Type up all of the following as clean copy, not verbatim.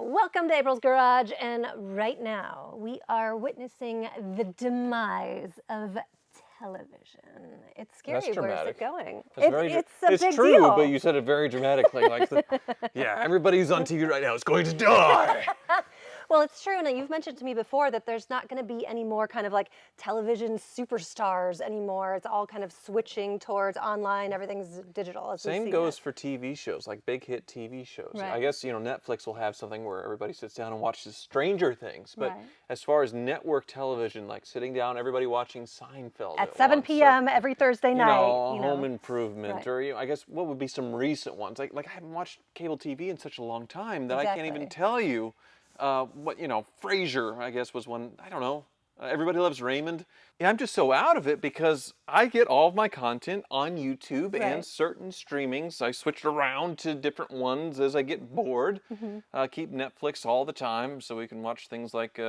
Welcome to April's Garage, and right now we are witnessing the demise of television. It's scary. That's dramatic. Where's it going? It's a big true, deal. but you said it very dramatically. Yeah, everybody's on TV right now is going to die. Well, it's true. Now, you've mentioned to me before that there's not going to be any more kind of like television superstars anymore. It's all kind of switching towards online. Everything's digital. Same goes for TV shows, like big hit TV shows. Right. I guess, Netflix will have something where everybody sits down and watches Stranger Things. But Right. as far as network television, like sitting down, everybody watching Seinfeld At 7 once, p.m. every Thursday night. Home Improvement, Right. or I guess what would be some recent ones? Like I haven't watched cable TV in such a long time that I can't even Exactly. tell you. Frasier, I guess, was one. I don't know. Everybody Loves Raymond. Yeah, I'm just so out of it because I get all of my content on YouTube Right. and certain streamings. I switch around to different ones as I get bored. Keep Netflix all the time so we can watch things like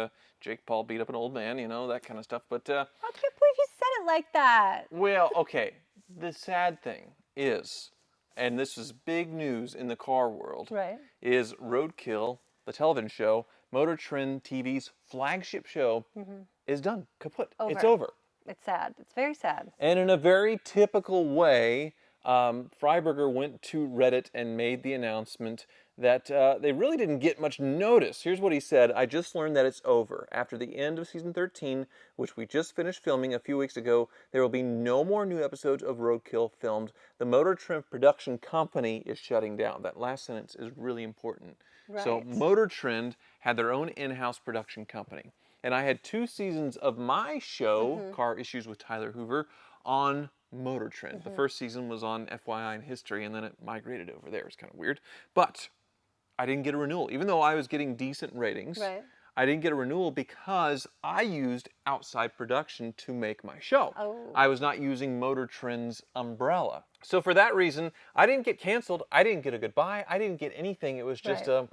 Jake Paul beat up an old man, that kind of stuff. But I can't believe you said it like that. well, okay. The sad thing is, and this is big news in the car world, Right. is Roadkill, the television show, Motortrend TV's flagship show, is done. Kaput. It's over. It's sad. It's very sad. And in a very typical way, Freiberger went to Reddit and made the announcement that they really didn't get much notice. Here's what he said: "I just learned that it's over. After the end of season 13, which we just finished filming a few weeks ago, there will be no more new episodes of Roadkill filmed. The Motortrend production company is shutting down." That last sentence is really important. So Right. Motortrend had their own in-house production company. And I had 2 seasons of my show, Car Issues with Tyler Hoover, on Motortrend. The first season was on FYI and History, and then it migrated over there. It's kind of weird. But I didn't get a renewal. Even though I was getting decent ratings, Right. I didn't get a renewal because I used outside production to make my show. Oh. I was not using Motortrend's umbrella. So for that reason, I didn't get canceled. I didn't get a goodbye. I didn't get anything. It was just Right.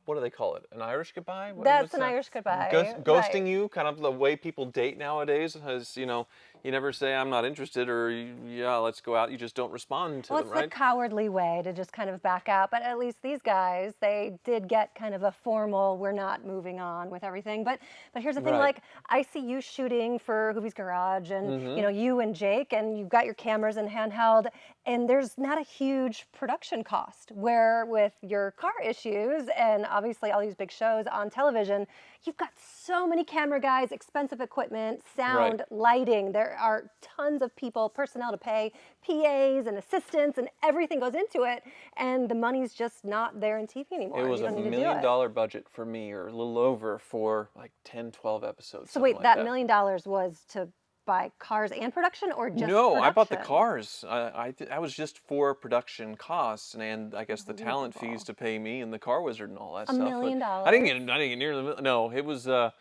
what do they call it? An Irish goodbye? That's an Irish goodbye. Ghosting Right. you, kind of the way people date nowadays. Is, you never say I'm not interested or yeah, let's go out. You just don't respond to Well, them, it's right? the cowardly way to just kind of back out. But at least these guys, they did get kind of a formal, we're not moving on with everything. But here's the thing, Right. like, I see you shooting for Hoovie's Garage and, you and Jake, and you've got your cameras in handheld, and there's not a huge production cost. Where with your Car Issues and obviously all these big shows on television, you've got so many camera guys, expensive equipment, sound, Right. lighting. There are tons of people, personnel to pay, PAs and assistants, and everything goes into it. And the money's just not there in TV anymore. It was You a don't need $1 to do million it. budget for me, or a little over, for like 10, 12 episodes. So something wait, like that $1 million was to buy cars and production, or just No, I bought the production? cars. I was just for production costs and I guess the talent Unbelievable. fees to pay me and the Car Wizard and all that $1 stuff. million? I didn't get near the no. It was it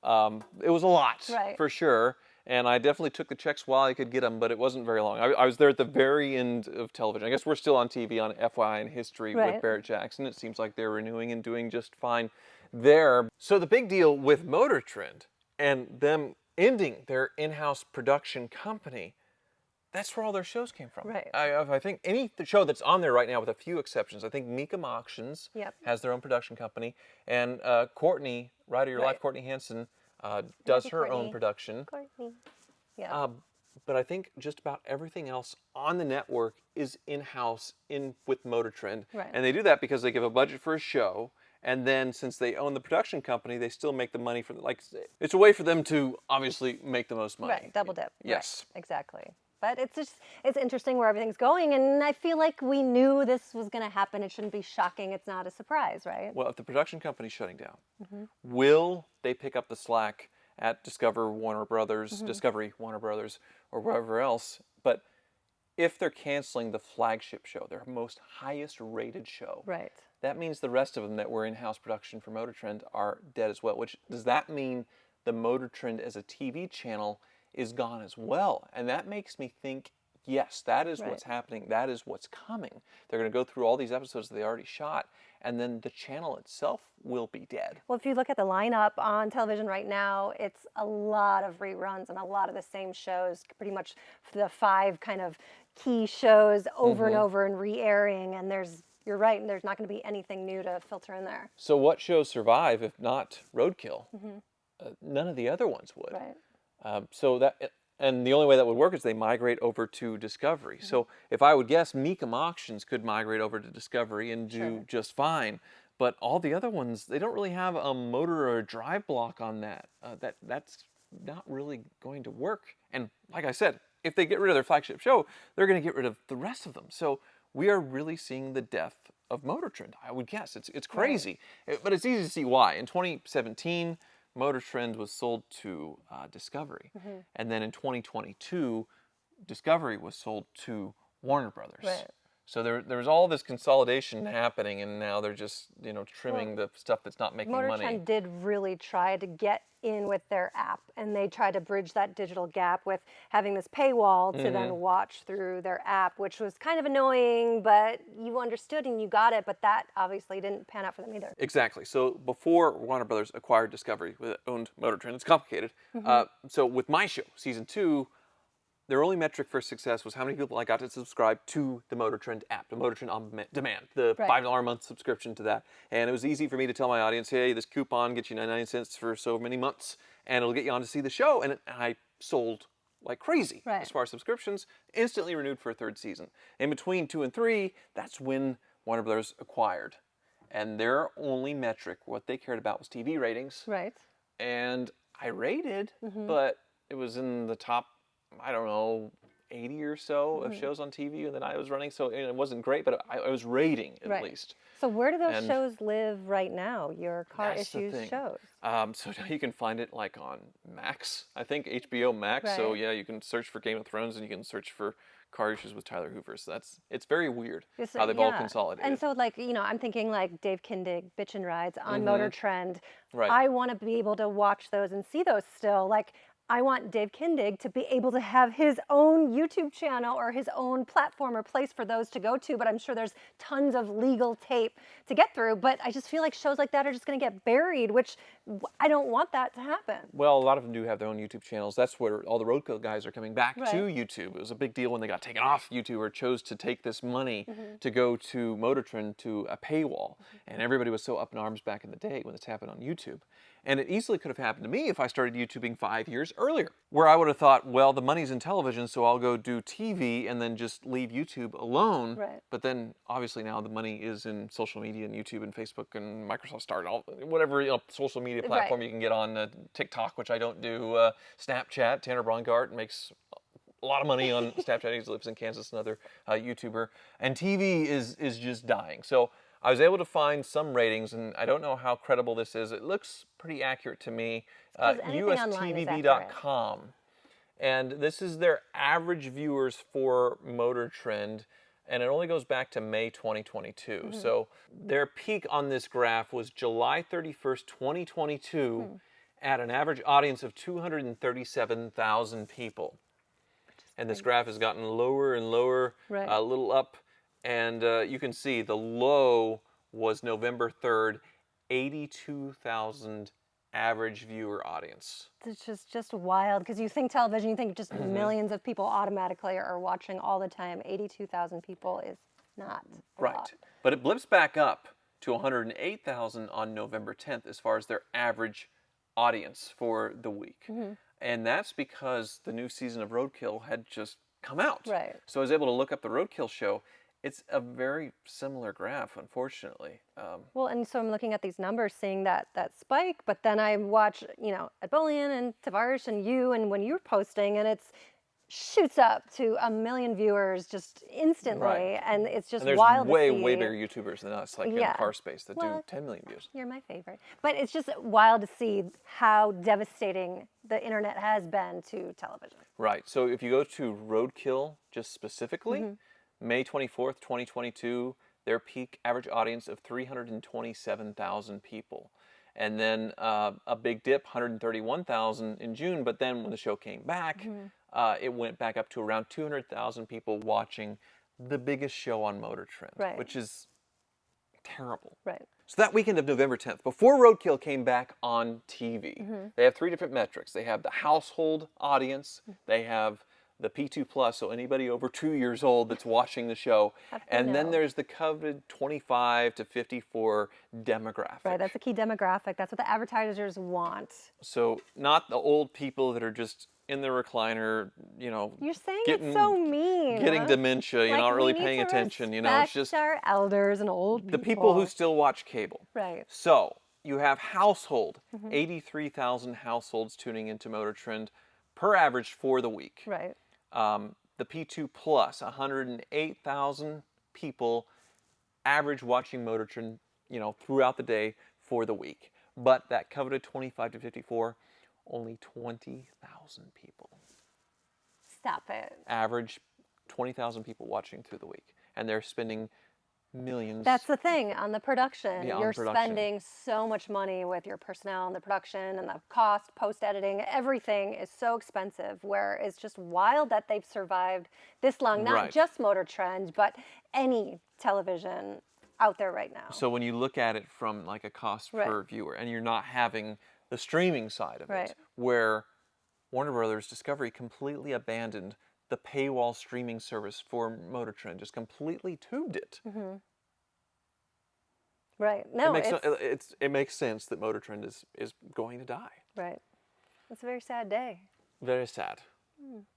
was a lot, Right. for sure. And I definitely took the checks while I could get them, but it wasn't very long. I was there at the very end of television. I guess we're still on TV on FYI and History Right. with Barrett Jackson. It seems like they're renewing and doing just fine there. So the big deal with Motortrend and them ending their in-house production company, that's where all their shows came from. Right. I think any show that's on there right now, with a few exceptions, I think Meekum Auctions Yep. has their own production company, and Courtney, Ride of Your Right. Life, Courtney Hansen, does you, her own Courtney. production. Courtney. Yeah. But I think just about everything else on the network is in-house with Motortrend. Right. And they do that because they give a budget for a show, and then since they own the production company, they still make the money from it's a way for them to obviously make the most money. Right, double dip. Yes. Right, exactly. But it's interesting where everything's going, and I feel like we knew this was going to happen. It shouldn't be shocking. It's not a surprise, right? Well, if the production company's shutting down, will they pick up the slack at Discovery, Warner Brothers, or wherever else? But if they're canceling the flagship show, their most highest rated show, Right. that means the rest of them that were in-house production for Motortrend are dead as well. Which, does that mean the Motortrend as a TV channel is gone as well? And that makes me think, yes, that is what's Right. happening. That is what's coming. They're going to go through all these episodes that they already shot, and then the channel itself will be dead. Well, if you look at the lineup on television right now, it's a lot of reruns and a lot of the same shows, pretty much the 5 kind of key shows over and over and re-airing, and there's you're right, and there's not going to be anything new to filter in there. So what shows survive if not Roadkill? None of the other ones would. Right. And the only way that would work is they migrate over to Discovery. So if I would guess, Mecum Auctions could migrate over to Discovery and do just fine. But all the other ones, they don't really have a motor or a drive block on that. That's not really going to work. And like I said, if they get rid of their flagship show, they're going to get rid of the rest of them. So we are really seeing the death of Motortrend. I would guess it's crazy, but it's easy to see why. In 2017, Motortrend was sold to Discovery, and then in 2022, Discovery was sold to Warner Brothers. Right. So there was all this consolidation happening, and now they're just trimming the stuff that's not making money. Motortrend did really try to get in with their app, and they tried to bridge that digital gap with having this paywall to then watch through their app, which was kind of annoying, but you understood and you got it, but that obviously didn't pan out for them either. Exactly. So before Warner Brothers acquired Discovery, that owned Motortrend, it's complicated. So with my show, season 2, their only metric for success was how many people I got to subscribe to the Motortrend app, the Motortrend on Demand, the $5 a month subscription to that. And it was easy for me to tell my audience, hey, this coupon gets you 99 cents for so many months, and it'll get you on to see the show. And I sold like crazy as far as subscriptions, instantly renewed for a 3rd season. In between 2 and 3, that's when Warner Brothers acquired. And their only metric, what they cared about, was TV ratings. Right. And I rated, but it was in the top, I don't know, 80 or so of shows on TV and then I was running, so it wasn't great, but I was rating at least. So where do those shows live right now, your car issues shows? So now you can find it like on Max, I think HBO Max. So yeah, you can search for Game of Thrones and you can search for car issues with Tyler Hoover. So it's very weird how they've all consolidated. And so I'm thinking like Dave Kindig, Bitch and Rides on Motortrend. Right. I want to be able to watch those and see those still. Like, I want Dave Kindig to be able to have his own YouTube channel or his own platform or place for those to go to, but I'm sure there's tons of legal tape to get through. But I just feel like shows like that are just going to get buried, which I don't want that to happen. Well, a lot of them do have their own YouTube channels. That's where all the Roadkill guys are coming back to YouTube. It was a big deal when they got taken off YouTube or chose to take this money to go to Motortrend to a paywall. And everybody was so up in arms back in the day when this happened on YouTube. And it easily could have happened to me if I started YouTubing 5 years earlier, where I would have thought, well, the money's in television, so I'll go do TV and then just leave YouTube alone. Right. But then, obviously, now the money is in social media and YouTube and Facebook and Microsoft Start, whatever social media platform you can get on, TikTok, which I don't do, Snapchat. Tanner Braungart makes a lot of money on Snapchat. He lives in Kansas, another YouTuber. And TV is just dying. So I was able to find some ratings, and I don't know how credible this is. It looks pretty accurate to me. USTVB.com. And this is their average viewers for Motortrend, and it only goes back to May 2022. So their peak on this graph was July 31st, 2022, at an average audience of 237,000 people. And this graph has gotten lower and lower, a little up. And you can see the low was November 3rd, 82,000 average viewer audience. It's just wild, because you think television, you think just millions of people automatically are watching all the time. 82,000 people is not a lot. But it blips back up to 108,000 on November 10th as far as their average audience for the week. And that's because the new season of Roadkill had just come out. Right. So I was able to look up the Roadkill show. It's a very similar graph, unfortunately. Well, and so I'm looking at these numbers, seeing that spike, but then I watch, Ebolian and Tavares and you, and when you're posting, and it's shoots up to 1 million viewers just instantly, and it's just wild to see. There's way bigger YouTubers than us, like in the car space, that do 10 million views. You're my favorite. But it's just wild to see how devastating the internet has been to television. Right. So if you go to Roadkill, just specifically, May 24th, 2022, their peak average audience of 327,000 people. And then a big dip, 131,000 in June, but then when the show came back, it went back up to around 200,000 people watching the biggest show on Motortrend, which is terrible. Right. So that weekend of November 10th, before Roadkill came back on TV, they have 3 different metrics. They have the household audience, they have the P2 Plus, so anybody over 2 years old that's watching the show. And then there's the coveted 25 to 54 demographic. Right, that's a key demographic. That's what the advertisers want. So not the old people that are just in the recliner, you know. You're saying it's so mean. Getting dementia, you're like, not really paying attention, you know. It's just our elders and old people. the people who still watch cable. Right. So you have household, 83,000 households tuning into Motortrend per average for the week. Right. The P2 Plus, 108,000 people average watching Motortrend, you know, throughout the day for the week. But that coveted 25 to 54, only 20,000 people. Stop it. Average 20,000 people watching through the week. And they're spending millions. That's the thing on the production. Yeah, on You're production. spending so much money with your personnel and the production and the cost, post-editing. Everything is so expensive, where it's just wild that they've survived this long. Not just Motortrend, but any television out there right now. So when you look at it from like a cost per viewer, and you're not having the streaming side of it, where Warner Brothers Discovery completely abandoned the paywall streaming service for Motortrend, just completely tubed it. Right. No, it makes sense that Motortrend is going to die. Right. It's a very sad day. Very sad.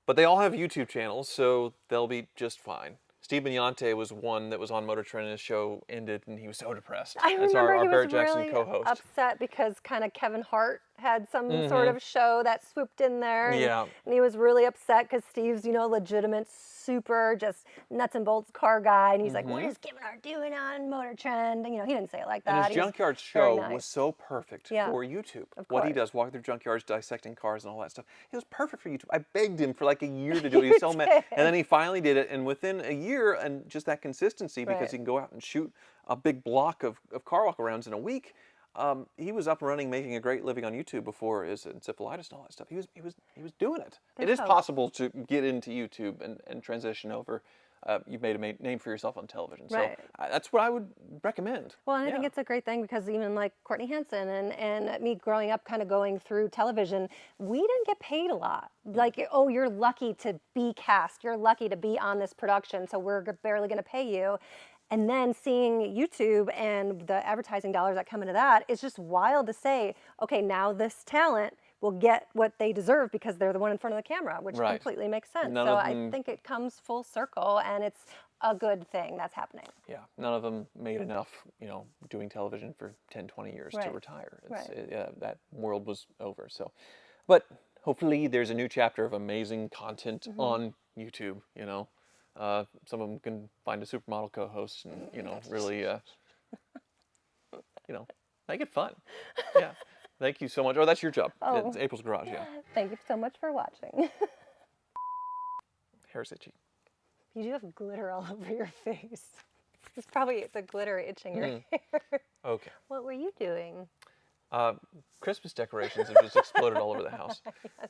But they all have YouTube channels, so they'll be just fine. Steve Mignante was one that was on Motortrend and his show ended, and he was so depressed. I remember our he Barrett was Jackson really co-host. upset because kind of Kevin Hart had some sort of show that swooped in there. And, and he was really upset because Steve's, you know, legitimate, super, just nuts and bolts car guy. And he's like, what is Kevin Hart doing on Motortrend? And, you know, he didn't say it like that. And his Junkyard show was so perfect for YouTube. What he does, walking through junkyards, dissecting cars and all that stuff. It was perfect for YouTube. I begged him for like a year to do it. He was so mad. And then he finally did it. And within a year, and just that consistency, because he can go out and shoot a big block of car walk-arounds in a week, he was up and running, making a great living on YouTube before his encephalitis and all that stuff. He was doing it. It is possible to get into YouTube and transition over. You've made a name for yourself on television. So that's what I would recommend. Well, and I think it's a great thing because even like Courtney Hanson and me growing up kind of going through television, we didn't get paid a lot. Like, oh, you're lucky to be cast. You're lucky to be on this production, so we're barely going to pay you. And then seeing YouTube and the advertising dollars that come into that, it's just wild to say, okay, now this talent will get what they deserve because they're the one in front of the camera, which completely makes sense. So I think it comes full circle, and it's a good thing that's happening. Yeah, none of them made enough, you know, doing television for 10, 20 years to retire. That world was over. So, but hopefully there's a new chapter of amazing content on YouTube, you know. Some of them can find a supermodel co-host and, you know, really, you know, make it fun. Yeah. Thank you so much. Oh, that's your job. Oh. It's April's Garage, Thank you so much for watching. Hair's itchy. You do have glitter all over your face. It's probably the glitter itching your hair. Okay. What were you doing? Christmas decorations have just exploded all over the house. Yes.